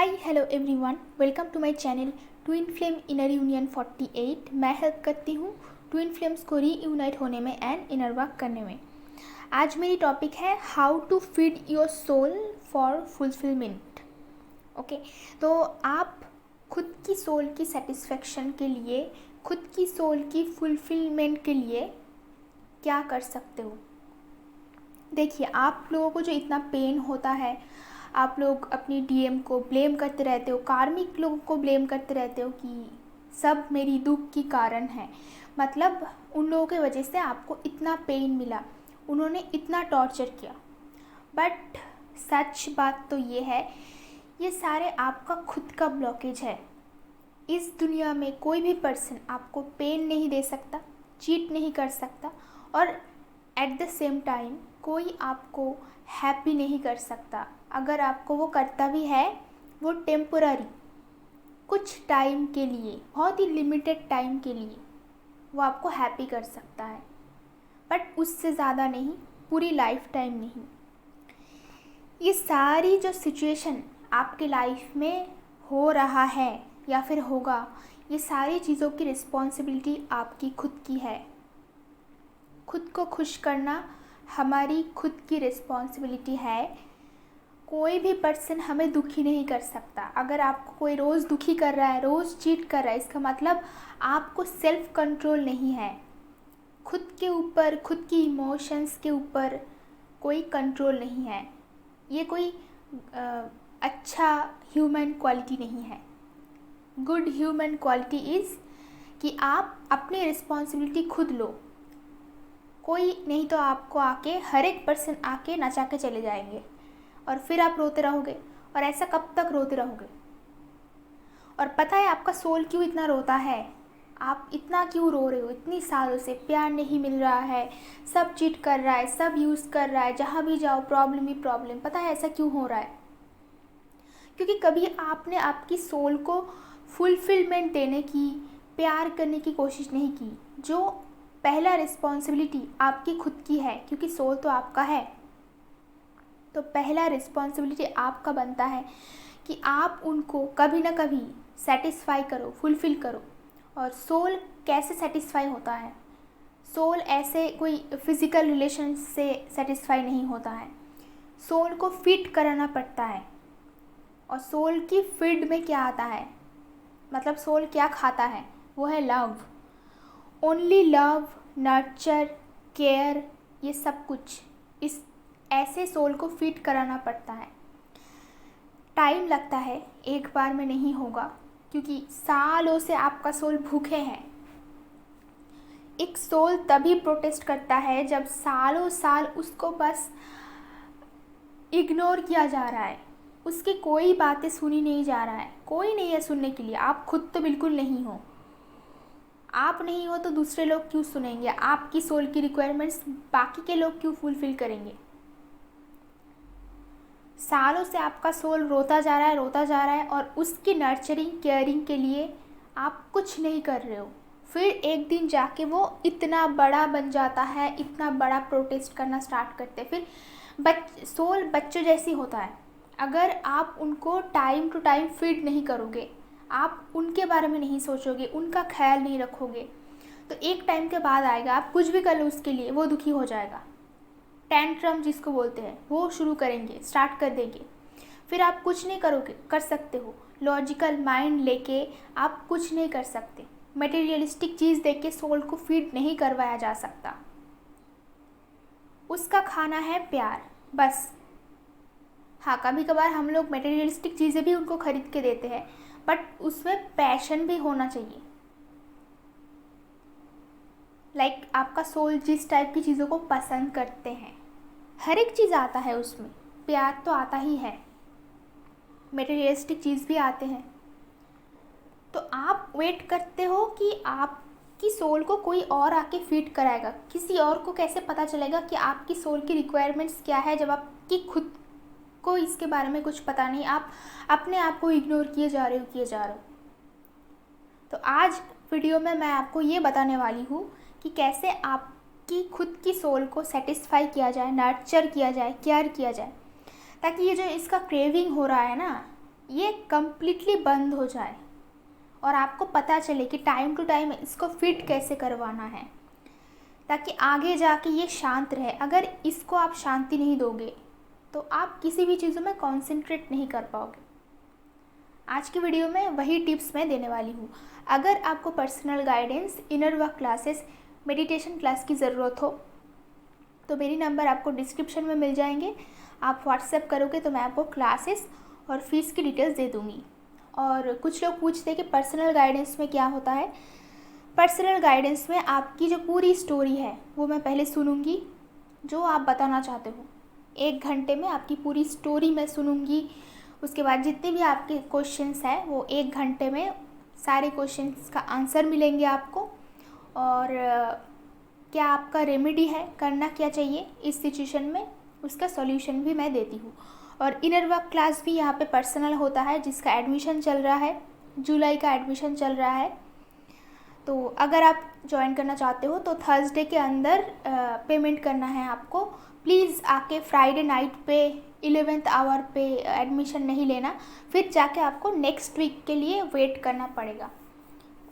Hi hello everyone, welcome to my channel twin flame inner union 48। मैं help करती हूँ twin flames को reunite होने में एंड इनर वर्क करने में। आज मेरी टॉपिक है how to feed your soul for fulfilment. Okay, तो आप खुद की सोल की सेटिस्फेक्शन के लिए, खुद की सोल की फुलफिलमेंट के लिए क्या कर सकते हो। देखिए, आप लोगों को जो इतना पेन होता है, आप लोग अपनी डीएम को ब्लेम करते रहते हो, कार्मिक लोगों को ब्लेम करते रहते हो कि सब मेरी दुख की कारण है। मतलब उन लोगों की वजह से आपको इतना पेन मिला, उन्होंने इतना टॉर्चर किया। बट सच बात तो ये है, ये सारे आपका खुद का ब्लॉकेज है। इस दुनिया में कोई भी पर्सन आपको पेन नहीं दे सकता, चीट नहीं कर सकता, और एट द सेम टाइम कोई आपको हैप्पी नहीं कर सकता। अगर आपको वो करता भी है, वो टेम्पोररी, कुछ टाइम के लिए, बहुत ही लिमिटेड टाइम के लिए वो आपको हैप्पी कर सकता है, बट उससे ज़्यादा नहीं, पूरी लाइफ टाइम नहीं। ये सारी जो सिचुएशन आपके लाइफ में हो रहा है या फिर होगा, ये सारी चीज़ों की रिस्पॉन्सिबिलिटी आपकी खुद की है। खुद को खुश करना हमारी खुद की रिस्पॉन्सिबिलिटी है। कोई भी पर्सन हमें दुखी नहीं कर सकता। अगर आपको कोई रोज़ दुखी कर रहा है, रोज़ चीट कर रहा है, इसका मतलब आपको सेल्फ कंट्रोल नहीं है। खुद के ऊपर, खुद की इमोशंस के ऊपर कोई कंट्रोल नहीं है। ये कोई अच्छा ह्यूमन क्वालिटी नहीं है। गुड ह्यूमन क्वालिटी इज़ कि आप अपनी रिस्पॉन्सिबिलिटी खुद लो। कोई नहीं तो आपको आके, हर एक पर्सन आके नचा के चले जाएंगे और फिर आप रोते रहोगे। और ऐसा कब तक रोते रहोगे। और पता है आपका सोल क्यों इतना रोता है, आप इतना क्यों रो रहे हो। इतनी सालों से प्यार नहीं मिल रहा है, सब चीट कर रहा है, सब यूज़ कर रहा है, जहाँ भी जाओ प्रॉब्लम ही प्रॉब्लम। पता है ऐसा क्यों हो रहा है? क्योंकि कभी आपने आपकी सोल को फुलफिलमेंट देने की, प्यार करने की कोशिश नहीं की। जो पहला रिस्पॉन्सिबिलिटी आपकी खुद की है, क्योंकि सोल तो आपका है, तो पहला रिस्पॉन्सिबिलिटी आपका बनता है कि आप उनको कभी ना कभी सेटिस्फाई करो, फुलफ़िल करो। और सोल कैसे सेटिस्फाई होता है? सोल ऐसे कोई फिज़िकल रिलेशन से सेटिस्फाई नहीं होता है। सोल को फीड कराना पड़ता है। और सोल की फीड में क्या आता है, मतलब सोल क्या खाता है, वो है love. Only love, nurture, care, ये सब कुछ इस ऐसे सोल को फीड कराना पड़ता है। टाइम लगता है, एक बार में नहीं होगा, क्योंकि सालों से आपका सोल भूखे हैं। एक सोल तभी प्रोटेस्ट करता है जब सालों साल उसको बस इग्नोर किया जा रहा है, उसकी कोई बातें सुनी नहीं जा रहा है। कोई नहीं है सुनने के लिए। आप खुद तो बिल्कुल नहीं हो। आप नहीं हो तो दूसरे लोग क्यों सुनेंगे? आपकी सोल की रिक्वायरमेंट्स बाकी के लोग क्यों फुलफ़िल करेंगे? सालों से आपका सोल रोता जा रहा है, रोता जा रहा है, और उसकी नर्चरिंग, केयरिंग के लिए आप कुछ नहीं कर रहे हो। फिर एक दिन जाके वो इतना बड़ा बन जाता है, इतना बड़ा प्रोटेस्ट करना स्टार्ट करते हैं। फिर सोल बच्चों जैसी होता है। अगर आप उनको टाइम टू टाइम फीड नहीं करोगे, आप उनके बारे में नहीं सोचोगे, उनका ख्याल नहीं रखोगे, तो एक टाइम के बाद आएगा, आप कुछ भी कर लो उसके लिए, वो दुखी हो जाएगा। टेंट्रम जिसको बोलते हैं, वो शुरू करेंगे, स्टार्ट कर देंगे। फिर आप कुछ नहीं करोगे, कर सकते हो। लॉजिकल माइंड लेके आप कुछ नहीं कर सकते। मटेरियलिस्टिक चीज़ देख के सोल को फीड नहीं करवाया जा सकता। उसका खाना है प्यार, बस। हाँ, कभी कभार हम लोग मटेरियलिस्टिक चीज़ें भी उनको खरीद के देते हैं, बट उसमें पैशन भी होना चाहिए। लाइक आपका सोल जिस टाइप की चीज़ों को पसंद करते हैं, हर एक चीज़ आता है उसमें। प्यार तो आता ही है, मटेरियलिस्टिक चीज़ भी आते हैं। तो आप वेट करते हो कि आपकी सोल को कोई और आके फीड कराएगा। किसी और को कैसे पता चलेगा कि आपकी सोल की रिक्वायरमेंट्स क्या है, जब आपकी खुद को इसके बारे में कुछ पता नहीं। आप अपने आप को इग्नोर किए जा रहे हो। तो आज वीडियो में मैं आपको ये बताने वाली हूँ कि कैसे आपकी खुद की सोल को सेटिस्फाई किया जाए, नर्चर किया जाए, केयर किया जाए, ताकि ये जो इसका क्रेविंग हो रहा है ना, ये कम्प्लीटली बंद हो जाए और आपको पता चले कि टाइम टू टाइम इसको फिट कैसे करवाना है, ताकि आगे जाके ये शांत रहे। अगर इसको आप शांति नहीं दोगे तो आप किसी भी चीज़ों में कॉन्सेंट्रेट नहीं कर पाओगे। आज की वीडियो में वही टिप्स मैं देने वाली हूँ। अगर आपको personal guidance, inner work classes, meditation class की ज़रूरत हो तो मेरी नंबर आपको डिस्क्रिप्शन में मिल जाएंगे। आप व्हाट्सएप करोगे तो मैं आपको क्लासेस और फीस की डिटेल्स दे दूँगी। और कुछ लोग पूछते हैं कि पर्सनल गाइडेंस में क्या होता है। पर्सनल गाइडेंस में आपकी जो पूरी स्टोरी है वो मैं पहले सुनूंगी, जो आप बताना चाहते हो। 1 घंटे में आपकी पूरी स्टोरी मैं सुनूंगी। उसके बाद जितने भी आपके क्वेश्चंस हैं वो 1 घंटे में सारे क्वेश्चंस का आंसर मिलेंगे आपको। और क्या आपका रेमेडी है, करना क्या चाहिए इस सिचुएशन में, उसका सॉल्यूशन भी मैं देती हूँ। और इनर वर्क क्लास भी यहाँ पे पर्सनल होता है, जिसका एडमिशन चल रहा है, जुलाई का एडमिशन चल रहा है। तो अगर आप ज्वाइन करना चाहते हो तो थर्सडे के अंदर पेमेंट करना है आपको। प्लीज़ आके फ्राइडे नाइट पे 11th आवर पे एडमिशन नहीं लेना, फिर जाके आपको नेक्स्ट वीक के लिए वेट करना पड़ेगा।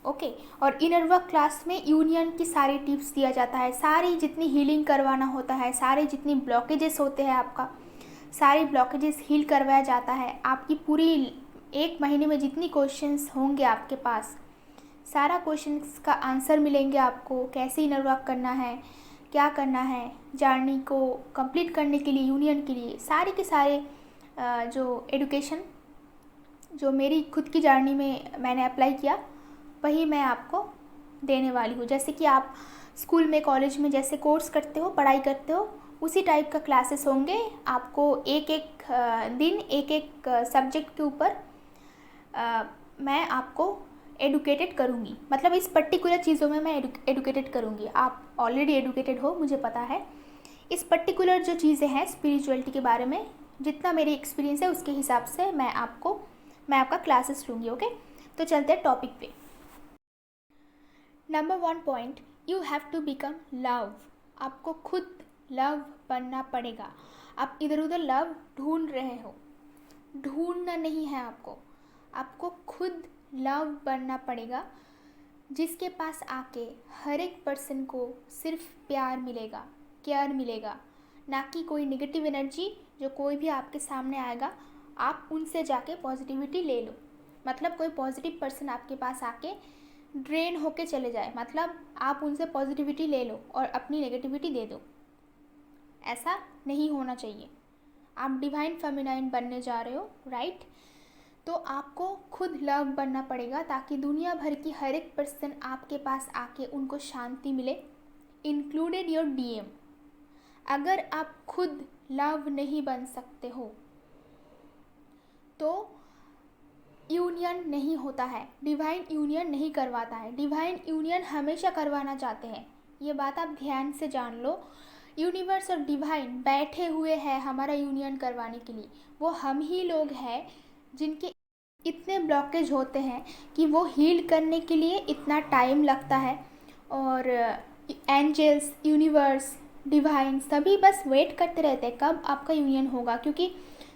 ओके। और इनर वर्क क्लास में यूनियन की सारी टिप्स दिया जाता है, सारी जितनी हीलिंग करवाना होता है, सारे जितनी ब्लॉकेजेस होते हैं आपका, सारी ब्लॉकेजेस हील करवाया जाता है। आपकी पूरी 1 महीने में जितनी क्वेश्चंस होंगे आपके पास, सारा क्वेश्चंस का आंसर मिलेंगे आपको। कैसे इनर वर्क करना है, क्या करना है जर्नी को कंप्लीट करने के लिए, यूनियन के लिए, सारे के सारे जो एडुकेशन जो मेरी खुद की जर्नी में मैंने अप्लाई किया वही मैं आपको देने वाली हूँ। जैसे कि आप स्कूल में, कॉलेज में जैसे कोर्स करते हो, पढ़ाई करते हो, उसी टाइप का क्लासेस होंगे। आपको एक एक दिन एक एक सब्जेक्ट के ऊपर मैं आपको एडुकेटेड करूँगी। मतलब इस पर्टिकुलर चीज़ों में मैं एडुकेटेड करूँगी। आप ऑलरेडी एडुकेटेड हो, मुझे पता है। इस पर्टिकुलर जो चीज़ें हैं स्पिरिचुअलिटी के बारे में, जितना मेरी एक्सपीरियंस है उसके हिसाब से मैं आपका क्लासेस लूँगी। ओके, तो चलते हैं टॉपिक पे। Number 1 point, you have to become love. आपको खुद लव बनना पड़ेगा। आप इधर उधर लव ढूंढ रहे हो, ढूंढना नहीं है आपको खुद लव बनना पड़ेगा, जिसके पास आके हर एक पर्सन को सिर्फ प्यार मिलेगा, केयर मिलेगा, ना कि कोई नेगेटिव एनर्जी। जो कोई भी आपके सामने आएगा आप उनसे जाके पॉजिटिविटी ले लो। मतलब कोई पॉजिटिव पर्सन आपके पास आके ड्रेन होके चले जाए, मतलब आप उनसे पॉजिटिविटी ले लो और अपनी नेगेटिविटी दे दो। ऐसा नहीं होना चाहिए। आप डिवाइन फेमिनाइन बनने जा रहे हो, राइट? तो आपको खुद लव बनना पड़ेगा, ताकि दुनिया भर की हर एक पर्सन आपके पास आके उनको शांति मिले, इंक्लूडेड योर डीएम। अगर आप खुद लव नहीं बन सकते हो तो यूनियन नहीं होता है, डिवाइन यूनियन नहीं करवाता है। डिवाइन यूनियन हमेशा करवाना चाहते हैं, ये बात आप ध्यान से जान लो। यूनिवर्स और डिवाइन बैठे हुए हैं हमारा यूनियन करवाने के लिए। वो हम ही लोग हैं जिनके इतने ब्लॉकेज होते हैं कि वो हील करने के लिए इतना टाइम लगता है। और एंजल्स, यूनिवर्स, डिवाइन सभी बस वेट करते रहते हैं कब आपका यूनियन होगा, क्योंकि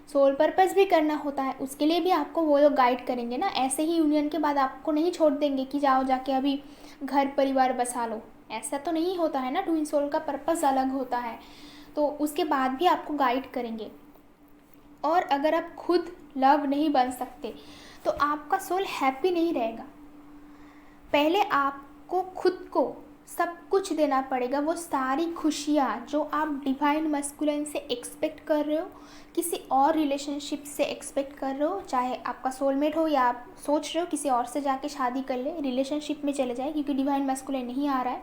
सोल पर्पस भी करना होता है, उसके लिए भी आपको वो लोग गाइड करेंगे ना। ऐसे ही यूनियन के बाद आपको नहीं छोड़ देंगे कि जाओ जाके अभी घर परिवार बसा लो, ऐसा तो नहीं होता है ना। ट्विन सोल का पर्पस अलग होता है, तो उसके बाद भी आपको गाइड करेंगे। और अगर आप खुद लव नहीं बन सकते तो आपका सोल हैप्पी नहीं रहेगा। पहले आपको खुद को सब कुछ देना पड़ेगा, वो सारी खुशियाँ जो आप डिवाइन मस्कुलिन से एक्सपेक्ट कर रहे हो, किसी और रिलेशनशिप से एक्सपेक्ट कर रहे हो, चाहे आपका सोलमेट हो या आप सोच रहे हो किसी और से जाके शादी कर ले, रिलेशनशिप में चले जाए क्योंकि डिवाइन मस्कुलिन नहीं आ रहा है।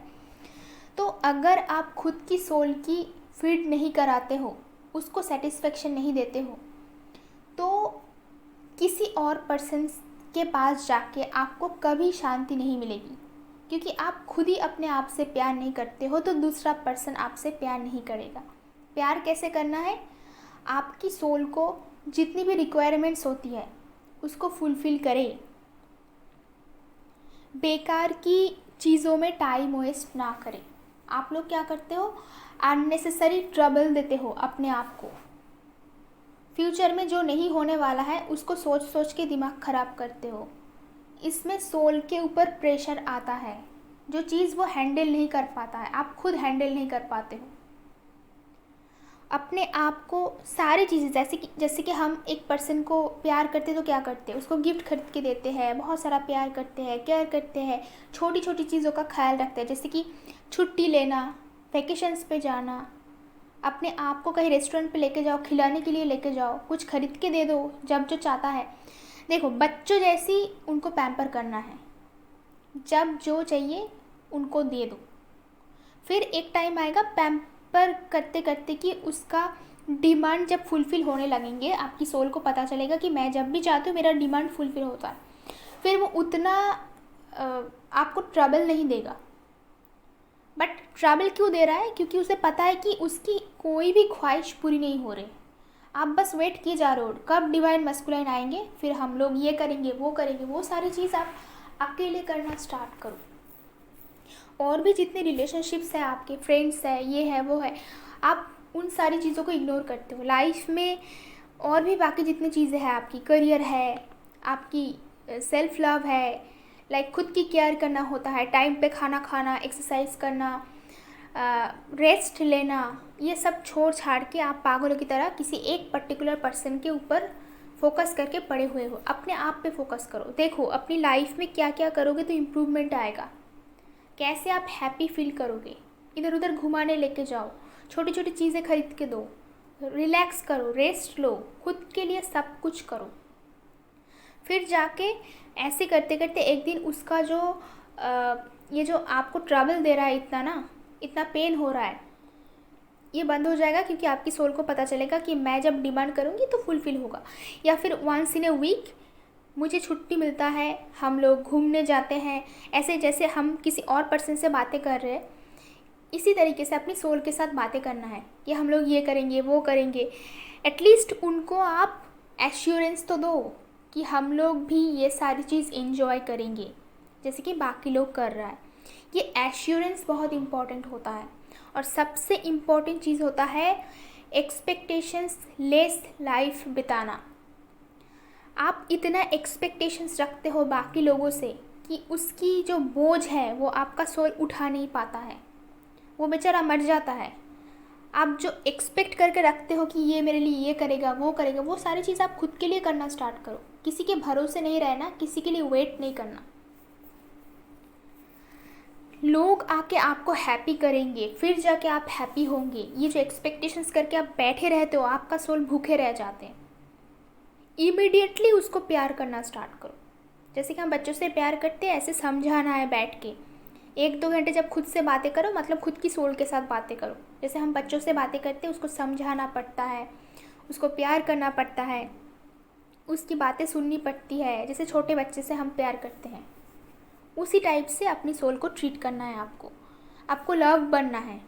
तो अगर आप खुद की सोल की फीड नहीं कराते हो, उसको सेटिस्फेक्शन नहीं देते हो, तो किसी और पर्सन के पास जाके आपको कभी शांति नहीं मिलेगी। क्योंकि आप खुद ही अपने आप से प्यार नहीं करते हो तो दूसरा पर्सन आपसे प्यार नहीं करेगा। प्यार कैसे करना है? आपकी सोल को जितनी भी रिक्वायरमेंट्स होती है उसको फुलफ़िल करें। बेकार की चीज़ों में टाइम वेस्ट ना करें। आप लोग क्या करते हो? अननेसेसरी ट्रबल देते हो अपने आप को। फ्यूचर में जो नहीं होने वाला है उसको सोच सोच के दिमाग ख़राब करते हो। इसमें सोल के ऊपर प्रेशर आता है, जो चीज़ वो हैंडल नहीं कर पाता है, आप खुद हैंडल नहीं कर पाते हो अपने आप को। सारी चीज़ें जैसे कि हम एक पर्सन को प्यार करते हैं तो क्या करते हैं, उसको गिफ्ट खरीद के देते हैं, बहुत सारा प्यार करते हैं, केयर करते हैं, छोटी छोटी चीज़ों का ख्याल रखते हैं, जैसे कि छुट्टी लेना, वैकेशंस पे जाना, अपने आप को कहीं रेस्टोरेंट पे लेके जाओ, खिलाने के लिए लेके जाओ, कुछ खरीद के दे दो जब जो चाहता है। देखो, बच्चों जैसी उनको पैम्पर करना है, जब जो चाहिए उनको दे दो। फिर एक टाइम आएगा पैम्पर करते करते कि उसका डिमांड जब फुलफ़िल होने लगेंगे, आपकी सोल को पता चलेगा कि मैं जब भी चाहती हूँ मेरा डिमांड फुलफ़िल होता है। फिर वो उतना आपको ट्रबल नहीं देगा। बट ट्रबल क्यों दे रहा है? क्योंकि उसे पता है कि उसकी कोई भी ख्वाहिश पूरी नहीं हो रही। आप बस वेट किए जा रहे हो कब डिवाइन मस्कुलाइन आएंगे, फिर हम लोग ये करेंगे वो करेंगे। वो सारी चीज़ आप अकेले करना स्टार्ट करो। और भी जितने रिलेशनशिप्स हैं, आपके फ्रेंड्स हैं, ये है वो है, आप उन सारी चीज़ों को इग्नोर करते हो। लाइफ में और भी बाकी जितनी चीज़ें हैं, आपकी करियर है, आपकी सेल्फ लव है, लाइक खुद की केयर करना होता है, टाइम पे खाना खाना, एक्सरसाइज करना, रेस्ट लेना, ये सब छोड़ छाड़ के आप पागलों की तरह किसी एक पर्टिकुलर पर्सन के ऊपर फोकस करके पड़े हुए हो। अपने आप पे फोकस करो। देखो अपनी लाइफ में क्या क्या करोगे तो इम्प्रूवमेंट आएगा, कैसे आप हैप्पी फील करोगे। इधर उधर घुमाने लेके जाओ, छोटी छोटी चीज़ें खरीद के दो, रिलैक्स करो, रेस्ट लो, खुद के लिए सब कुछ करो। फिर जाके ऐसे करते करते एक दिन उसका जो ये जो आपको ट्रबल दे रहा है, इतना पेन हो रहा है, ये बंद हो जाएगा। क्योंकि आपकी सोल को पता चलेगा कि मैं जब डिमांड करूँगी तो फुलफ़िल होगा। या फिर वंस इन ए वीक मुझे छुट्टी मिलता है, हम लोग घूमने जाते हैं, ऐसे जैसे हम किसी और पर्सन से बातें कर रहे हैं, इसी तरीके से अपनी सोल के साथ बातें करना है कि हम लोग ये करेंगे वो करेंगे। एटलीस्ट उनको आप एश्योरेंस तो दो कि हम लोग भी ये सारी चीज़ एंजॉय करेंगे जैसे कि बाकी लोग कर रहा है। ये एश्योरेंस बहुत इम्पॉर्टेंट होता है। और सबसे इम्पॉर्टेंट चीज़ होता है एक्सपेक्टेशंस लेस लाइफ बिताना। आप इतना एक्सपेक्टेशंस रखते हो बाकी लोगों से कि उसकी जो बोझ है वो आपका सोल उठा नहीं पाता है, वो बेचारा मर जाता है। आप जो एक्सपेक्ट करके रखते हो कि ये मेरे लिए ये करेगा वो करेगा, वो सारी चीज़ आप खुद के लिए करना स्टार्ट करो। किसी के भरोसे नहीं रहना, किसी के लिए वेट नहीं करना। लोग आके आपको हैप्पी करेंगे, फिर जाके आप हैप्पी होंगे। ये जो एक्सपेक्टेशंस करके आप बैठे रहते हो, आपका सोल भूखे रह जाते हैं। इमीडिएटली उसको प्यार करना स्टार्ट करो। जैसे कि हम बच्चों से प्यार करते हैं, ऐसे समझाना है बैठ के। 1-2 घंटे जब खुद से बातें करो, मतलब खुद की सोल के साथ बातें करो। जैसे हम बच्चों से बातें करते हैं, उसको समझाना पड़ता है, उसको प्यार करना पड़ता है, उसकी बातें सुननी पड़ती है। जैसे छोटे बच्चे से हम प्यार करते हैं, उसी टाइप से अपनी सोल को ट्रीट करना है आपको लव बनना है।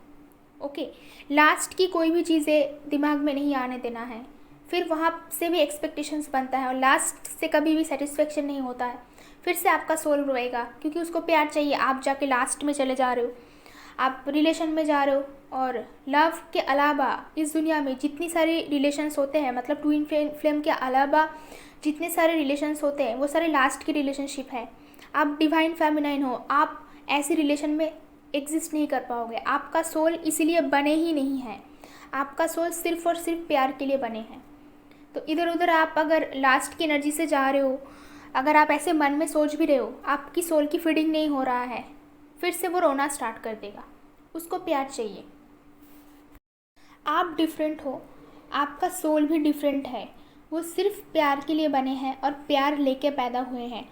ओके, लास्ट की कोई भी चीज़ें दिमाग में नहीं आने देना है। फिर वहाँ से भी एक्सपेक्टेशंस बनता है और लास्ट से कभी भी सेटिस्फेक्शन नहीं होता है। फिर से आपका सोल रोएगा क्योंकि उसको प्यार चाहिए। आप जाके लास्ट में चले जा रहे हो, आप रिलेशन में जा रहे हो। और लव के अलावा इस दुनिया में जितनी सारी रिलेशंस होते हैं, मतलब ट्विन फ्लेम के अलावा जितने सारे रिलेशंस होते हैं, वो सारे लास्ट की रिलेशनशिप है। आप डिवाइन फेमिनाइन हो, आप ऐसे रिलेशन में एग्जिस्ट नहीं कर पाओगे। आपका सोल इसीलिए बने ही नहीं है। आपका सोल सिर्फ़ और सिर्फ प्यार के लिए बने हैं। तो इधर उधर आप अगर लास्ट की एनर्जी से जा रहे हो, अगर आप ऐसे मन में सोच भी रहे हो, आपकी सोल की फीडिंग नहीं हो रहा है, फिर से वो रोना स्टार्ट कर देगा। उसको प्यार चाहिए। आप डिफरेंट हो, आपका सोल भी डिफरेंट है। वो सिर्फ प्यार के लिए बने हैं और प्यार लेके पैदा हुए हैं।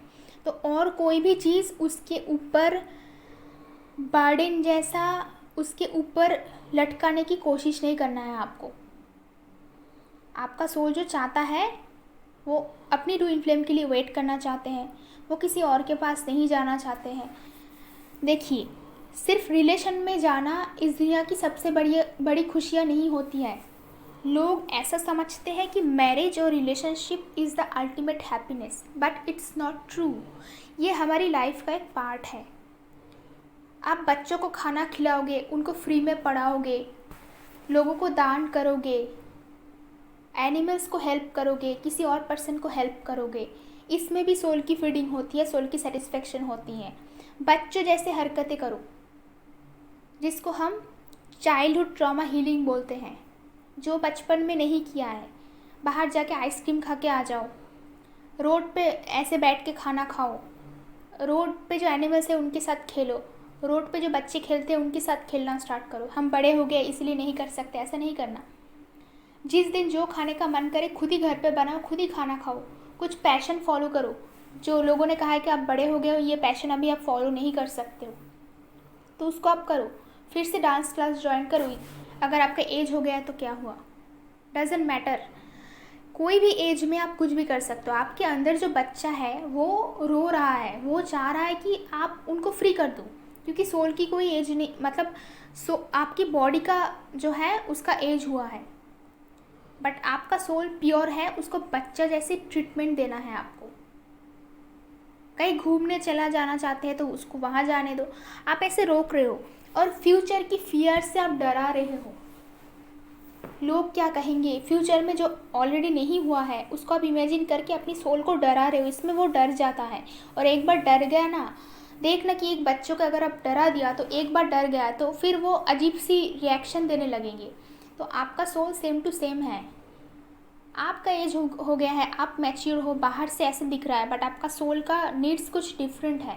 तो और कोई भी चीज़ उसके ऊपर बर्डन जैसा उसके ऊपर लटकाने की कोशिश नहीं करना है आपको। आपका सोल जो चाहता है वो अपनी ट्विन फ्लेम के लिए वेट करना चाहते हैं, वो किसी और के पास नहीं जाना चाहते हैं। देखिए, सिर्फ रिलेशन में जाना इस दुनिया की सबसे बड़ी खुशियाँ नहीं होती है। लोग ऐसा समझते हैं कि मैरिज और relationship is the ultimate happiness, but it's not true. ये हमारी लाइफ का एक पार्ट है। आप बच्चों को खाना खिलाओगे, उनको फ्री में पढ़ाओगे, लोगों को दान करोगे, एनिमल्स को हेल्प करोगे, किसी और पर्सन को हेल्प करोगे, इसमें भी सोल की फीडिंग होती है, सोल की सेटिस्फेक्शन होती है। बच्चों जैसे हरकतें करो, जिसको हम चाइल्डहुड ट्रॉमा हीलिंग बोलते हैं, जो बचपन में नहीं किया है। बाहर जाके आइसक्रीम खा के आ जाओ, रोड पे ऐसे बैठ के खाना खाओ, रोड पे जो एनिमल्स है उनके साथ खेलो, रोड पे जो बच्चे खेलते हैं उनके साथ खेलना स्टार्ट करो। हम बड़े हो गए इसलिए नहीं कर सकते, ऐसा नहीं करना। जिस दिन जो खाने का मन करे खुद ही घर पे बनाओ, खुद ही खाना खाओ। कुछ पैशन फॉलो करो। जो लोगों ने कहा है कि आप बड़े हो गए हो, ये पैशन अभी आप फॉलो नहीं कर सकते हो, तो उसको आप करो। फिर से डांस क्लास ज्वाइन करो। अगर आपका एज हो गया है तो क्या हुआ, डजेंट मैटर। कोई भी एज में आप कुछ भी कर सकते हो। आपके अंदर जो बच्चा है वो रो रहा है, वो चाह रहा है कि आप उनको फ्री कर दो, क्योंकि सोल की कोई एज नहीं, मतलब आपकी बॉडी का जो है उसका एज हुआ है, बट आपका सोल प्योर है। उसको बच्चा जैसे ट्रीटमेंट देना है आपको। कहीं घूमने चला जाना चाहते हैं तो उसको वहाँ जाने दो। आप ऐसे रोक रहे हो और फ्यूचर की फियर से आप डरा रहे हो। लोग क्या कहेंगे, फ्यूचर में जो ऑलरेडी नहीं हुआ है उसको आप इमेजिन करके अपनी सोल को डरा रहे हो। इसमें वो डर जाता है, और एक बार डर गया ना, देखना कि एक बच्चों को अगर आप डरा दिया तो एक बार डर गया तो फिर वो अजीब सी रिएक्शन देने लगेंगे। तो आपका सोल सेम टू सेम है। आपका एज हो गया है, आप मैच्योर हो, बाहर से ऐसे दिख रहा है, बट आपका सोल का नीड्स कुछ डिफरेंट है।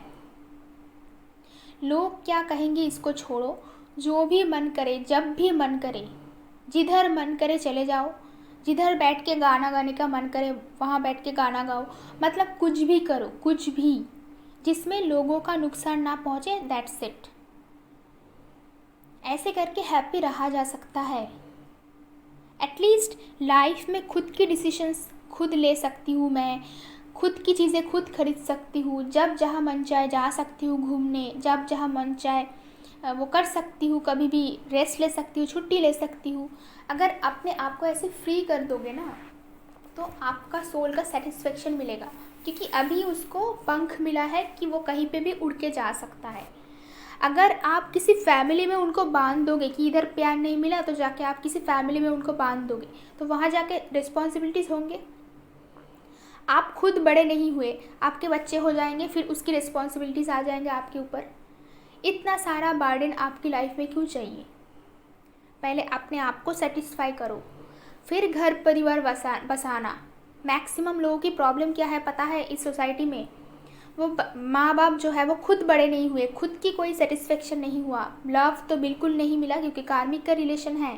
लोग क्या कहेंगे इसको छोड़ो। जो भी मन करे, जब भी मन करे, जिधर मन करे चले जाओ। जिधर बैठ के गाना गाने का मन करे वहाँ बैठ के गाना गाओ। मतलब कुछ भी करो, कुछ भी जिसमें लोगों का नुकसान ना पहुँचे, दैट्स इट। ऐसे करके हैप्पी रहा जा सकता है। एटलीस्ट लाइफ में खुद की डिसीजंस खुद ले सकती हूँ मैं, खुद की चीज़ें खुद खरीद सकती हूँ, जब जहाँ मन चाहे जा सकती हूँ घूमने, जब जहाँ मन चाहे वो कर सकती हूँ, कभी भी रेस्ट ले सकती हूँ, छुट्टी ले सकती हूँ। अगर अपने आप को ऐसे फ्री कर दोगे ना, तो आपका सोल का सेटिस्फेक्शन मिलेगा, क्योंकि अभी उसको पंख मिला है कि वो कहीं पे भी उड़ के जा सकता है। अगर आप किसी फैमिली में उनको बांध दोगे कि इधर प्यार नहीं मिला, तो जाके आप किसी फैमिली में उनको बांध दोगे, तो वहाँ जाके रिस्पॉन्सिबिलिटीज़ होंगे। आप खुद बड़े नहीं हुए, आपके बच्चे हो जाएंगे, फिर उसकी रिस्पॉन्सिबिलिटीज़ आ जाएंगे आपके ऊपर। इतना सारा बर्डन आपकी लाइफ में क्यों चाहिए। पहले अपने आप को सेटिस्फाई करो, फिर घर परिवार बसाना। मैक्सिमम लोगों की प्रॉब्लम क्या है पता है इस सोसाइटी में, वो माँ बाप जो है वो खुद बड़े नहीं हुए, खुद की कोई सेटिस्फेक्शन नहीं हुआ, लव तो बिल्कुल नहीं मिला, क्योंकि कार्मिक का रिलेशन है।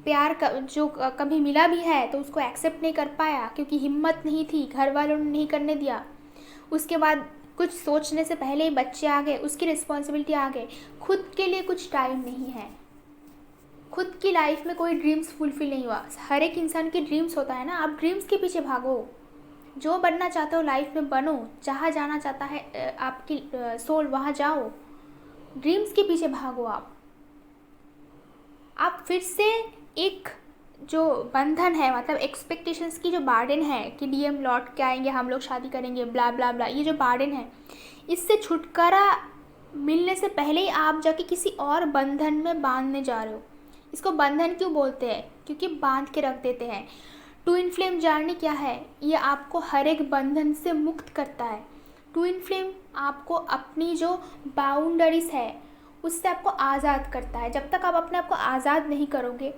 प्यार का जो कभी मिला भी है तो उसको एक्सेप्ट नहीं कर पाया, क्योंकि हिम्मत नहीं थी, घर वालों ने नहीं करने दिया। उसके बाद कुछ सोचने से पहले ही बच्चे आ गए, उसकी रिस्पॉन्सिबिलिटी आ गए। खुद के लिए कुछ टाइम नहीं है, खुद की लाइफ में कोई ड्रीम्स फुलफिल नहीं हुआ। हर एक इंसान की ड्रीम्स होता है ना, आप ड्रीम्स के पीछे भागो। जो बनना चाहते हो लाइफ में बनो, जहाँ जाना चाहता है आपकी सोल वहाँ जाओ, ड्रीम्स के पीछे भागो। आप फिर से एक जो बंधन है, मतलब एक्सपेक्टेशंस की जो बार्डन है कि डीएम लौट के आएंगे, हम लोग शादी करेंगे, ब्ला ब्ला ब्ला, ये जो बार्डन है, इससे छुटकारा मिलने से पहले ही आप जाके किसी और बंधन में बांधने जा रहे हो। इसको बंधन क्यों बोलते हैं, क्योंकि बांध के रख देते हैं। ट्विन फ्लेम जर्नी क्या है, ये आपको हर एक बंधन से मुक्त करता है। ट्विन फ्लेम आपको अपनी जो बाउंड्रीज है उससे आपको आज़ाद करता है। जब तक आप अपने आप को आज़ाद नहीं करोगे,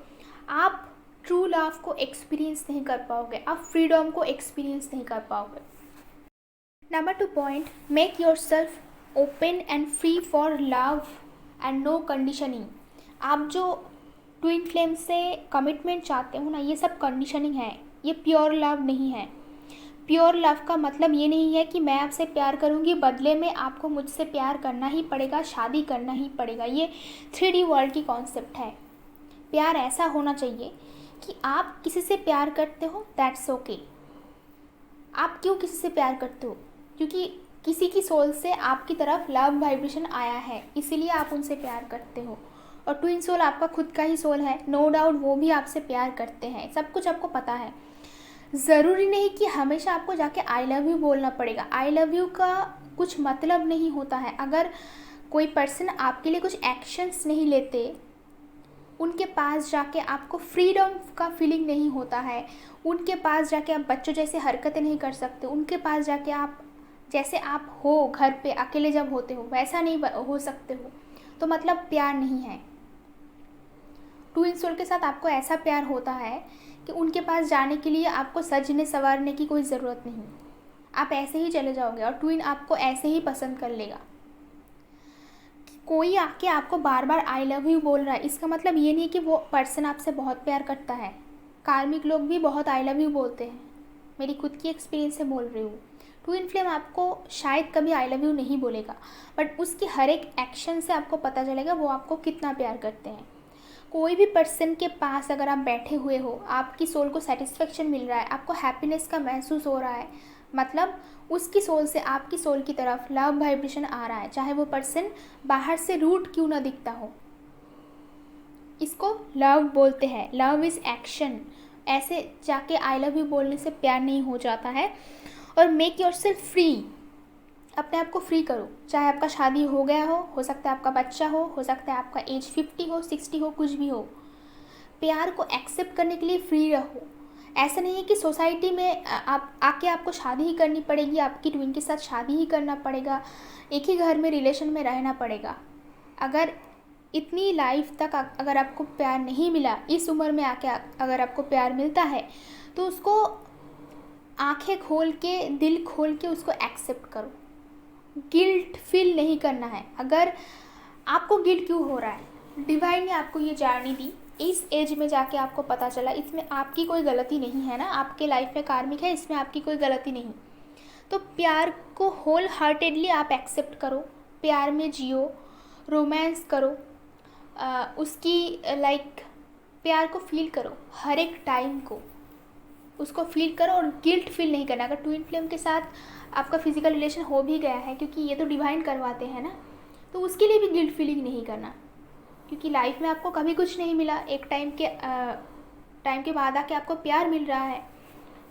आप ट्रू लव को एक्सपीरियंस नहीं कर पाओगे, आप फ्रीडम को एक्सपीरियंस नहीं कर पाओगे। Number 2 point, make yourself open and free for love and no conditioning. आप जो ट्विन फ्लेम से कमिटमेंट चाहते हो ना, ये सब कंडीशनिंग है, ये प्योर लव नहीं है। प्योर लव का मतलब ये नहीं है कि मैं आपसे प्यार करूँगी, बदले में आपको मुझसे प्यार करना ही पड़ेगा, शादी करना ही पड़ेगा। ये 3D वर्ल्ड की कॉन्सेप्ट है। प्यार ऐसा होना चाहिए कि आप किसी से प्यार करते हो, दैट्स ओके। आप क्यों किसी से प्यार करते हो, क्योंकि किसी की सोल से आपकी तरफ लव वाइब्रेशन आया है, इसीलिए आप उनसे प्यार करते हो। और ट्विन सोल आपका खुद का ही सोल है, नो डाउट वो भी आपसे प्यार करते हैं, सब कुछ आपको पता है। ज़रूरी नहीं कि हमेशा आपको जाके आई लव यू बोलना पड़ेगा। आई लव यू का कुछ मतलब नहीं होता है। अगर कोई पर्सन आपके लिए कुछ एक्शंस नहीं लेते उनके पास जाके आपको फ्रीडम का फीलिंग नहीं होता है, उनके पास जाके आप बच्चों जैसे हरकतें नहीं कर सकते, उनके पास जाके आप जैसे आप हो घर पे अकेले जब होते हो वैसा नहीं हो सकते हो, तो मतलब प्यार नहीं है। ट्विन सोल के साथ आपको ऐसा प्यार होता है कि उनके पास जाने के लिए आपको सजने संवारने की कोई ज़रूरत नहीं, आप ऐसे ही चले जाओगे और ट्विन आपको ऐसे ही पसंद कर लेगा। कोई आके आपको बार बार आई लव यू बोल रहा है, इसका मतलब ये नहीं कि वो पर्सन आपसे बहुत प्यार करता है। कार्मिक लोग भी बहुत आई लव यू बोलते हैं, मेरी खुद की एक्सपीरियंस से बोल रही हूँ। ट्विन फ्लेम आपको शायद कभी आई लव यू नहीं बोलेगा, बट उसकी हर एक एक्शन से आपको पता चलेगा वो आपको कितना प्यार करते हैं। कोई भी पर्सन के पास अगर आप बैठे हुए हो, आपकी सोल को सेटिस्फेक्शन मिल रहा है, आपको हैप्पीनेस का महसूस हो रहा है, मतलब उसकी सोल से आपकी सोल की तरफ लव वाइब्रेशन आ रहा है, चाहे वो पर्सन बाहर से रूड क्यों ना दिखता हो। इसको लव बोलते हैं। Love is action. ऐसे जाके आई लव यू बोलने से प्यार नहीं हो जाता है। और मेक योरसेल्फ फ्री, अपने आप को फ्री करो। चाहे आपका शादी हो गया हो सकता है आपका बच्चा हो सकता है आपका एज 50 हो 60 हो, कुछ भी हो, प्यार को एक्सेप्ट करने के लिए फ्री रहो। ऐसा नहीं है कि सोसाइटी में आप आके आपको शादी ही करनी पड़ेगी, आपकी ट्विन के साथ शादी ही करना पड़ेगा, एक ही घर में रिलेशन में रहना पड़ेगा। अगर इतनी लाइफ तक अगर आपको प्यार नहीं मिला, इस उम्र में आके अगर आपको प्यार मिलता है तो उसको आंखें खोल के दिल खोल के उसको एक्सेप्ट करो। गिल्ट फील नहीं करना है। अगर आपको गिल्ट क्यों हो रहा है, डिवाइन ने आपको ये जर्नी दी, इस एज में जाके आपको पता चला, इसमें आपकी कोई गलती नहीं है ना, आपके लाइफ में कार्मिक है, इसमें आपकी कोई गलती नहीं। तो प्यार को होल हार्टेडली आप एक्सेप्ट करो, प्यार में जियो, रोमांस करो, उसकी प्यार को फील करो, हर एक टाइम को उसको फील करो और गिल्ट फील नहीं करना। अगर ट्विन फ्लेम के साथ आपका फिजिकल रिलेशन हो भी गया है, क्योंकि ये तो डिवाइन करवाते हैं ना, तो उसके लिए भी गिल्ट फीलिंग नहीं करना, क्योंकि लाइफ में आपको कभी कुछ नहीं मिला, एक टाइम के बाद आके आपको प्यार मिल रहा है,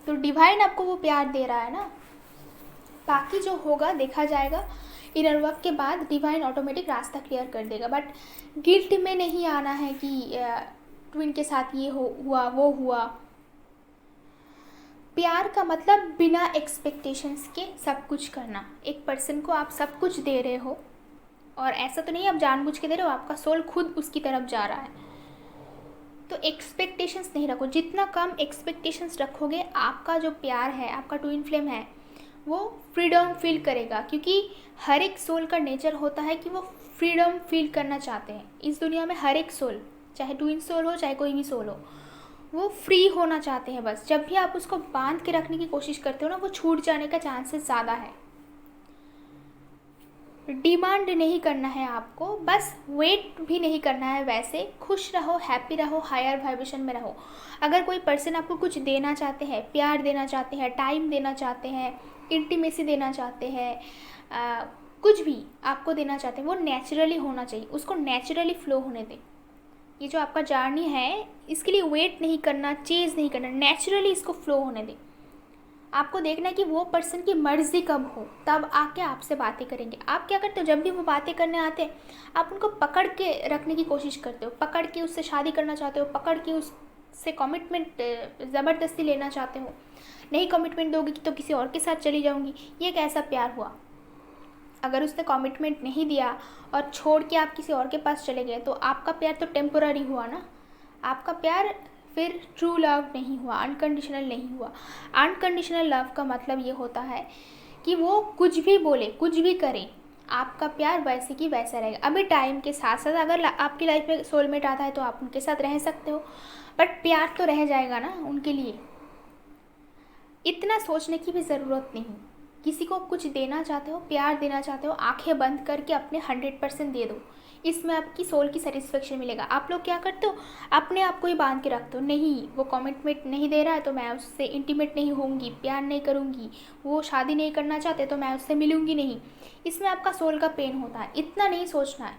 तो डिवाइन आपको वो प्यार दे रहा है ना। बाकी जो होगा देखा जाएगा, इनर वर्क के बाद डिवाइन ऑटोमेटिक रास्ता क्लियर कर देगा। बट गिल्ट में नहीं आना है कि ट्विन के साथ ये हुआ वो हुआ। प्यार का मतलब बिना एक्सपेक्टेशंस के सब कुछ करना। एक पर्सन को आप सब कुछ दे रहे हो और ऐसा तो नहीं आप जानबूझ के दे रहे हो, आपका सोल खुद उसकी तरफ जा रहा है, तो एक्सपेक्टेशंस नहीं रखो। जितना कम एक्सपेक्टेशंस रखोगे, आपका जो प्यार है, आपका ट्विन फ्लेम है, वो फ्रीडम फील करेगा। क्योंकि हर एक सोल का नेचर होता है कि वो फ्रीडम फील करना चाहते हैं। इस दुनिया में हर एक सोल, चाहे ट्विन सोल हो चाहे कोई भी सोल हो, वो फ्री होना चाहते हैं। बस जब भी आप उसको बांध के रखने की कोशिश करते हो ना, वो छूट जाने का चांसेस ज़्यादा है। डिमांड नहीं करना है आपको, बस वेट भी नहीं करना है। वैसे खुश रहो, हैप्पी रहो, हायर वाइब्रेशन में रहो। अगर कोई पर्सन आपको कुछ देना चाहते हैं, प्यार देना चाहते हैं, टाइम देना चाहते हैं, इंटीमेसी देना चाहते हैं, कुछ भी आपको देना चाहते हैं, वो नेचुरली होना चाहिए, उसको नेचुरली फ्लो होने दें। ये जो आपका जर्नी है, इसके लिए वेट नहीं करना, चेज़ नहीं करना, नेचुरली इसको फ्लो होने दें। आपको देखना है कि वो पर्सन की मर्ज़ी कब हो, तब आके आपसे बातें करेंगे। आप क्या करते हो, जब भी वो बातें करने आते हैं, आप उनको पकड़ के रखने की कोशिश करते हो, पकड़ के उससे शादी करना चाहते हो, पकड़ के उससे कमिटमेंट ज़बरदस्ती लेना चाहते हो। नहीं कमिटमेंट दोगी तो किसी और के साथ चली जाऊँगी, ये कैसा प्यार हुआ। अगर उसने कमिटमेंट नहीं दिया और छोड़ के आप किसी और के पास चले गए, तो आपका प्यार तो टेम्पोररी हुआ ना, आपका प्यार फिर ट्रू लव नहीं हुआ, अनकंडीशनल नहीं हुआ। अनकंडीशनल लव का मतलब ये होता है कि वो कुछ भी बोले, कुछ भी करें, आपका प्यार वैसे की वैसा रहेगा। अभी टाइम के साथ साथ अगर आपकी लाइफ में सोलमेट आता है तो आप उनके साथ रह सकते हो, बट प्यार तो रह जाएगा ना उनके लिए। इतना सोचने की भी ज़रूरत नहीं। किसी को कुछ देना चाहते हो, प्यार देना चाहते हो, आंखें बंद करके अपने 100% दे दो, इसमें आपकी सोल की सेटिस्फेक्शन मिलेगा। आप लोग क्या करते हो, अपने आप को ही बांध के रखते हो, नहीं वो कमिटमेंट नहीं दे रहा है तो मैं उससे इंटीमेट नहीं होंगी, प्यार नहीं करूँगी, वो शादी नहीं करना चाहते तो मैं उससे मिलूँगी नहीं। इसमें आपका सोल का पेन होता है। इतना नहीं सोचना है,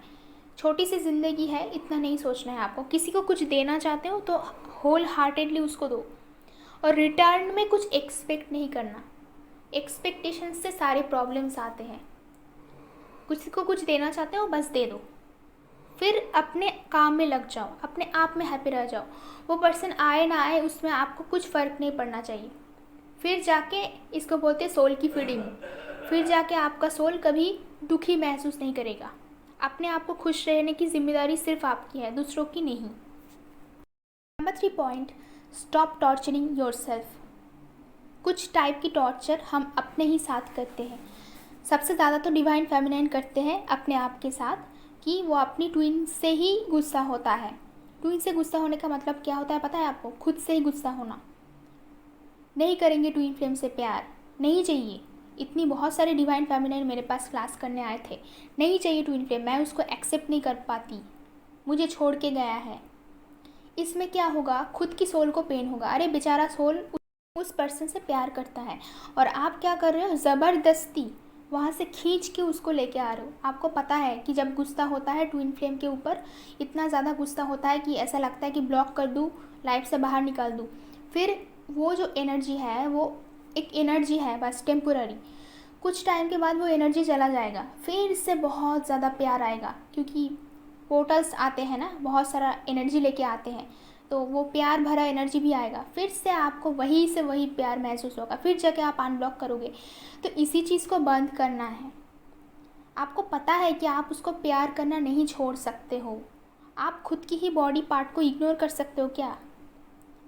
छोटी सी ज़िंदगी है, इतना नहीं सोचना है आपको। किसी को कुछ देना चाहते हो तो होल हार्टेडली उसको दो, और रिटर्न में कुछ एक्सपेक्ट नहीं करना। एक्सपेक्टेशन से सारे प्रॉब्लम्स आते हैं। किसी को कुछ देना चाहते हो, बस दे दो, फिर अपने काम में लग जाओ, अपने आप में हैप्पी रह जाओ। वो पर्सन आए ना आए उसमें आपको कुछ फ़र्क नहीं पड़ना चाहिए। फिर जाके इसको बोलते हैं सोल की फीडिंग। फिर जाके आपका सोल कभी दुखी महसूस नहीं करेगा। अपने आप को खुश रहने की जिम्मेदारी सिर्फ आपकी है, दूसरों की नहीं। Number 3 point, stop torturing yourself. कुछ टाइप की टॉर्चर हम अपने ही साथ करते हैं। सबसे ज़्यादा तो डिवाइन फेमिनाइन करते हैं अपने आप के साथ, कि वो अपनी ट्विन से ही गुस्सा होता है। ट्विन से गुस्सा होने का मतलब क्या होता है पता है आपको? खुद से ही गुस्सा होना। नहीं करेंगे ट्विन फ्लेम से प्यार, नहीं चाहिए। इतनी बहुत सारे डिवाइन फेमिनाइन मेरे पास क्लास करने आए थे, नहीं चाहिए ट्विन फ्लेम, मैं उसको एक्सेप्ट नहीं कर पाती, मुझे छोड़ के गया है। इसमें क्या होगा? खुद की सोल को पेन होगा। अरे बेचारा सोल उस पर्सन से प्यार करता है और आप क्या कर रहे हो? ज़बरदस्ती वहाँ से खींच के उसको लेके आ रहे हो। आपको पता है कि जब गुस्सा होता है ट्विन फ्लेम के ऊपर, इतना ज़्यादा गुस्सा होता है कि ऐसा लगता है कि ब्लॉक कर दूँ, लाइफ से बाहर निकाल दूँ। फिर वो जो एनर्जी है वो एक एनर्जी है बस टेम्पोररी। कुछ टाइम के बाद वो एनर्जी चला जाएगा, फिर इससे बहुत ज़्यादा प्यार आएगा, क्योंकि पोर्टल्स आते हैं ना, बहुत सारा एनर्जी लेके आते हैं, तो वो प्यार भरा एनर्जी भी आएगा। फिर से आपको वही से वही प्यार महसूस होगा, फिर जाके आप अनब्लॉक करोगे। तो इसी चीज़ को बंद करना है। आपको पता है कि आप उसको प्यार करना नहीं छोड़ सकते हो। आप खुद की ही बॉडी पार्ट को इग्नोर कर सकते हो क्या?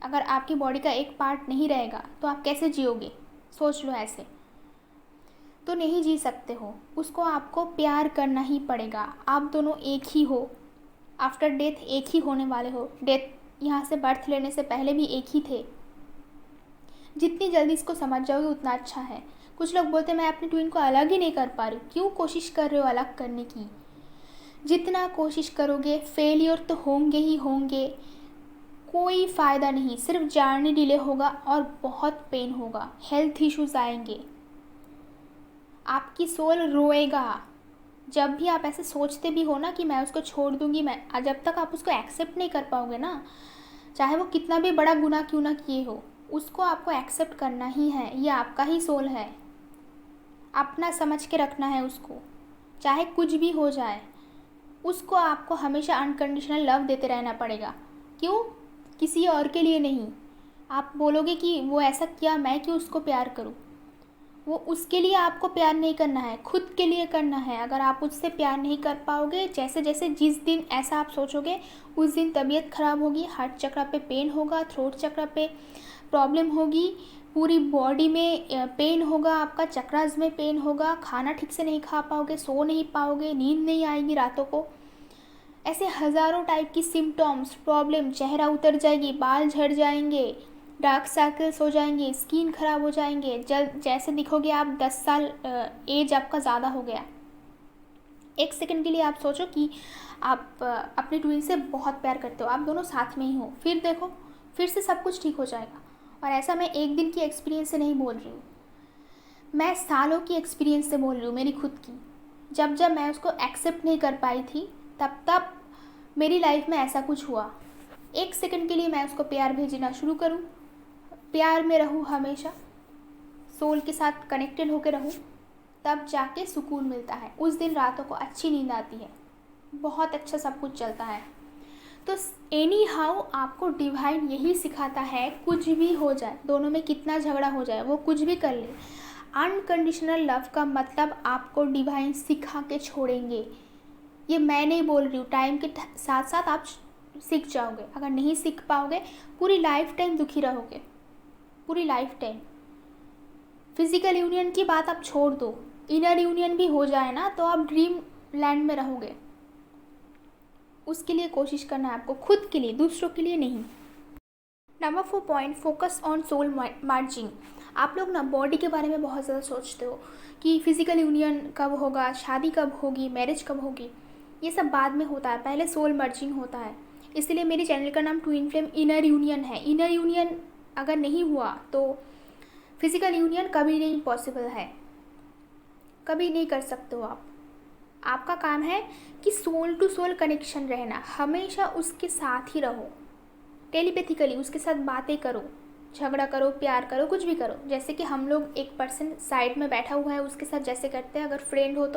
अगर आपकी बॉडी का एक पार्ट नहीं रहेगा तो आप कैसे जियोगे? सोच लो ऐसे। तो नहीं जी सकते हो, उसको आपको प्यार करना ही पड़ेगा। आप दोनों एक ही हो, आफ्टर डेथ एक ही होने वाले हो। डेथ यहाँ से बर्थ लेने से पहले भी एक ही थे। जितनी जल्दी इसको समझ जाओगे उतना अच्छा है। कुछ लोग बोलते हैं मैं अपनी ट्विन को अलग ही नहीं कर पा रही। क्यों कोशिश कर रहे हो अलग करने की? जितना कोशिश करोगे फेलियर तो होंगे ही होंगे, कोई फ़ायदा नहीं। सिर्फ जर्नी डिले होगा और बहुत पेन होगा, हेल्थ इश्यूज आएंगे, आपकी सोल रोएगा। जब भी आप ऐसे सोचते भी हो ना कि मैं उसको छोड़ दूंगी, मैं जब तक आप उसको एक्सेप्ट नहीं कर पाओगे ना, चाहे वो कितना भी बड़ा गुनाह क्यों ना किए हो, उसको आपको एक्सेप्ट करना ही है। ये आपका ही सोल है, अपना समझ के रखना है उसको, चाहे कुछ भी हो जाए। उसको आपको हमेशा अनकंडीशनल लव देते रहना पड़ेगा। क्यों? किसी और के लिए नहीं। आप बोलोगे कि वो ऐसा किया, मैं क्यों उसको प्यार करूं? वो उसके लिए आपको प्यार नहीं करना है, खुद के लिए करना है। अगर आप उससे प्यार नहीं कर पाओगे, जैसे जैसे जिस दिन ऐसा आप सोचोगे उस दिन तबीयत ख़राब होगी, हार्ट चक्र पे पेन होगा, थ्रोट चक्र पे प्रॉब्लम होगी, पूरी बॉडी में पेन होगा, आपका चक्रास में पेन होगा, खाना ठीक से नहीं खा पाओगे, सो नहीं पाओगे, नींद नहीं आएगी रातों को। ऐसे हज़ारों टाइप की सिम्टम्स, प्रॉब्लम, चेहरा उतर जाएगी, बाल झड़ जाएंगे, डार्क सर्कल्स हो जाएंगे, स्किन खराब हो जाएंगे, जैसे दिखोगे आप 10 साल एज आपका ज़्यादा हो गया। एक सेकंड के लिए आप सोचो कि आप अपने ट्विन से बहुत प्यार करते हो, आप दोनों साथ में ही हो, फिर देखो फिर से सब कुछ ठीक हो जाएगा। और ऐसा मैं एक दिन की एक्सपीरियंस से नहीं बोल रही हूँ, मैं सालों की एक्सपीरियंस से बोल रही हूँ, मेरी खुद की। जब जब मैं उसको एक्सेप्ट नहीं कर पाई थी तब तब मेरी लाइफ में ऐसा कुछ हुआ। एक सेकंड के लिए मैं उसको प्यार भेजना शुरू करूँ, प्यार में रहूँ, हमेशा सोल के साथ कनेक्टेड होकर रहूँ, तब जाके सुकून मिलता है। उस दिन रातों को अच्छी नींद आती है, बहुत अच्छा सब कुछ चलता है। तो एनी हाउ आपको डिवाइन यही सिखाता है, कुछ भी हो जाए, दोनों में कितना झगड़ा हो जाए, वो कुछ भी कर ले, अनकंडीशनल लव का मतलब आपको डिवाइन सिखा के छोड़ेंगे। ये मैं नहीं बोल रही हूँ, टाइम के साथ साथ आप सीख जाओगे। अगर नहीं सीख पाओगे पूरी लाइफ टाइम दुखी रहोगे, पूरी लाइफ टाइम। फिजिकल यूनियन की बात आप छोड़ दो, इनर यूनियन भी हो जाए ना तो आप ड्रीम लैंड में रहोगे। उसके लिए कोशिश करना है आपको, खुद के लिए, दूसरों के लिए नहीं। Number 4 point, focus on soul merging. आप लोग ना बॉडी के बारे में बहुत ज़्यादा सोचते हो कि फिजिकल यूनियन कब होगा, शादी कब होगी, मैरिज कब होगी। ये सब बाद में होता है, पहले सोल मर्जिंग होता है। इसलिए मेरे चैनल का नाम ट्विन फ्लेम इनर यूनियन है। इनर यूनियन अगर नहीं हुआ तो फिजिकल यूनियन कभी नहीं पॉसिबल है, कभी नहीं कर सकते हो आप। आपका काम है कि सोल टू सोल कनेक्शन रहना, हमेशा उसके साथ ही रहो, टेलीपैथिकली उसके साथ बातें करो, झगड़ा करो, प्यार करो, कुछ भी करो। जैसे कि हम लोग एक पर्सन साइड में बैठा हुआ है उसके साथ जैसे करते हैं, अगर फ्रेंड हो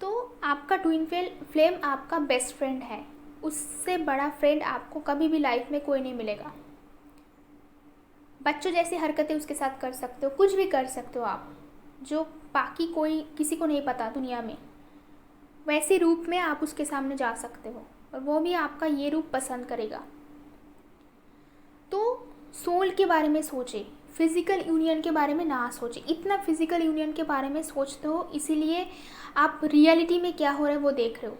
तो आपका ट्विन फ्लेम आपका बेस्ट फ्रेंड है। उससे बड़ा फ्रेंड आपको कभी भी लाइफ में कोई नहीं मिलेगा। बच्चों जैसी हरकतें उसके साथ कर सकते हो, कुछ भी कर सकते हो आप, जो बाकी कोई किसी को नहीं पता दुनिया में। वैसे रूप में आप उसके सामने जा सकते हो और वो भी आपका ये रूप पसंद करेगा। तो सोल के बारे में सोचे, फिज़िकल यूनियन के बारे में ना सोचे। इतना फिज़िकल यूनियन के बारे में सोचते हो, इसीलिए आप रियलिटी में क्या हो रहा है वो देख रहे हो।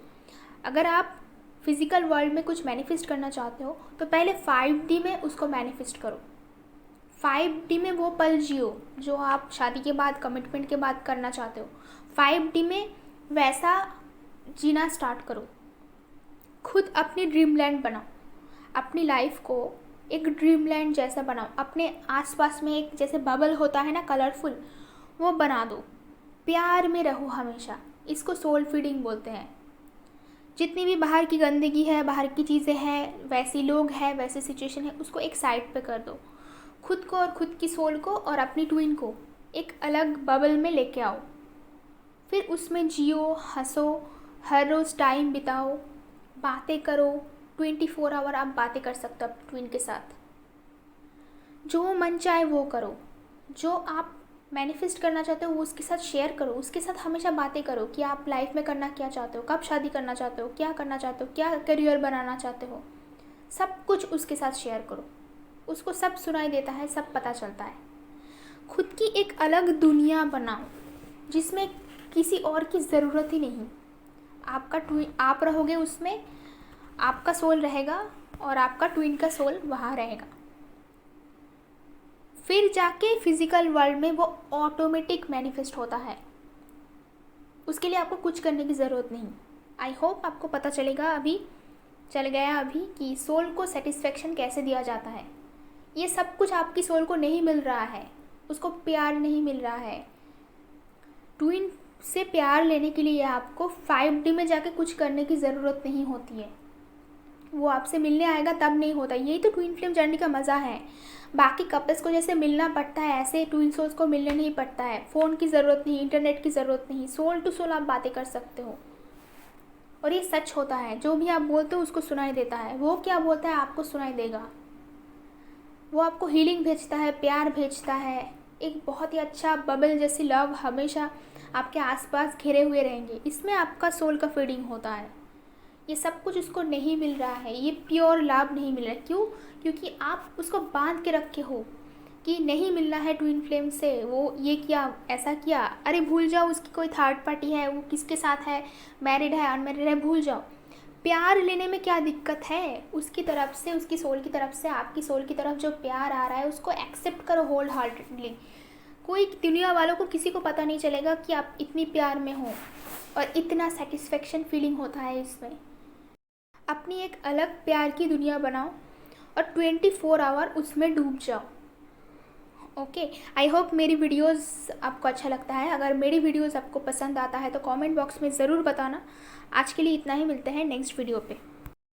अगर आप फिज़िकल वर्ल्ड में कुछ मैनिफेस्ट करना चाहते हो तो पहले 5D में उसको मैनिफेस्ट करो। 5D में वो पल जियो जो आप शादी के बाद, कमिटमेंट के बाद करना चाहते हो। 5D में वैसा जीना स्टार्ट करो। खुद अपनी ड्रीम लैंड बनाओ। अपनी लाइफ को एक ड्रीम लैंड जैसा बनाओ। अपने आसपास में एक जैसे बबल होता है ना, कलरफुल, वो बना दो। प्यार में रहो हमेशा। इसको सोल फीडिंग बोलते हैं। जितनी भी बाहर की गंदगी है, बाहर की चीज़ें हैं, वैसी लोग हैं, वैसी सिचुएशन है, उसको एक साइड पे कर दो। खुद को और खुद की सोल को और अपनी ट्विन को एक अलग बबल में लेके आओ। फिर उसमें जियो, हंसो, हर रोज़ टाइम बिताओ, बातें करो। 24 आवर आप बातें कर सकते हो अपनी ट्विन के साथ। जो मन चाहे वो करो। जो आप मैनिफेस्ट करना चाहते हो वो उसके साथ शेयर करो। उसके साथ हमेशा बातें करो कि आप लाइफ में करना क्या चाहते हो, कब शादी करना चाहते हो, क्या करना चाहते हो, क्या करियर बनाना चाहते हो। सब कुछ उसके साथ शेयर करो। उसको सब सुनाई देता है, सब पता चलता है। खुद की एक अलग दुनिया बनाओ जिसमें किसी और की ज़रूरत ही नहीं। आपका ट्विन, आप रहोगे उसमें, आपका सोल रहेगा और आपका ट्विन का सोल वहाँ रहेगा। फिर जाके फिज़िकल वर्ल्ड में वो ऑटोमेटिक मैनिफेस्ट होता है। उसके लिए आपको कुछ करने की ज़रूरत नहीं। आई होप आपको पता चल गया अभी कि सोल को सेटिस्फेक्शन कैसे दिया जाता है। ये सब कुछ आपकी सोल को नहीं मिल रहा है, उसको प्यार नहीं मिल रहा है। ट्विन से प्यार लेने के लिए आपको 5D में जाके कुछ करने की ज़रूरत नहीं होती है। वो आपसे मिलने आएगा तब नहीं होता। यही तो ट्विन फ्लेम जर्नी का मज़ा है। बाकी कपल्स को जैसे मिलना पड़ता है, ऐसे ट्विन सोल्स को मिलने नहीं पड़ता है। फ़ोन की ज़रूरत नहीं, इंटरनेट की ज़रूरत नहीं, सोल टू सोल आप बातें कर सकते हो। और ये सच होता है, जो भी आप बोलते हो उसको सुनाई देता है। वो क्या बोलता है आपको सुनाई देगा। वो आपको हीलिंग भेजता है, प्यार भेजता है। एक बहुत ही अच्छा बबल जैसी लव हमेशा आपके आसपास घिरे हुए रहेंगे। इसमें आपका सोल का फीडिंग होता है। ये सब कुछ उसको नहीं मिल रहा है, ये प्योर लव नहीं मिल रहा है। क्यों? क्योंकि आप उसको बांध के रखे हो कि नहीं मिलना है ट्विन फ्लेम से, वो ये किया, ऐसा किया। अरे भूल जाओ, उसकी कोई थर्ड पार्टी है, वो किसके साथ है, मैरिड है, अनमैरिड है, भूल जाओ। प्यार लेने में क्या दिक्कत है? उसकी तरफ से, उसकी सोल की तरफ से आपकी सोल की तरफ जो प्यार आ रहा है उसको एक्सेप्ट करो होल हार्टेडली। कोई दुनिया वालों को किसी को पता नहीं चलेगा कि आप इतनी प्यार में हो और इतना सेटिस्फेक्शन फीलिंग होता है इसमें। अपनी एक अलग प्यार की दुनिया बनाओ और 24 आवर उसमें डूब जाओ। ओके, आई होप मेरी वीडियोस आपको अच्छा लगता है। अगर मेरी वीडियोस आपको पसंद आता है तो कमेंट बॉक्स में ज़रूर बताना। आज के लिए इतना ही, मिलते हैं नेक्स्ट वीडियो पे।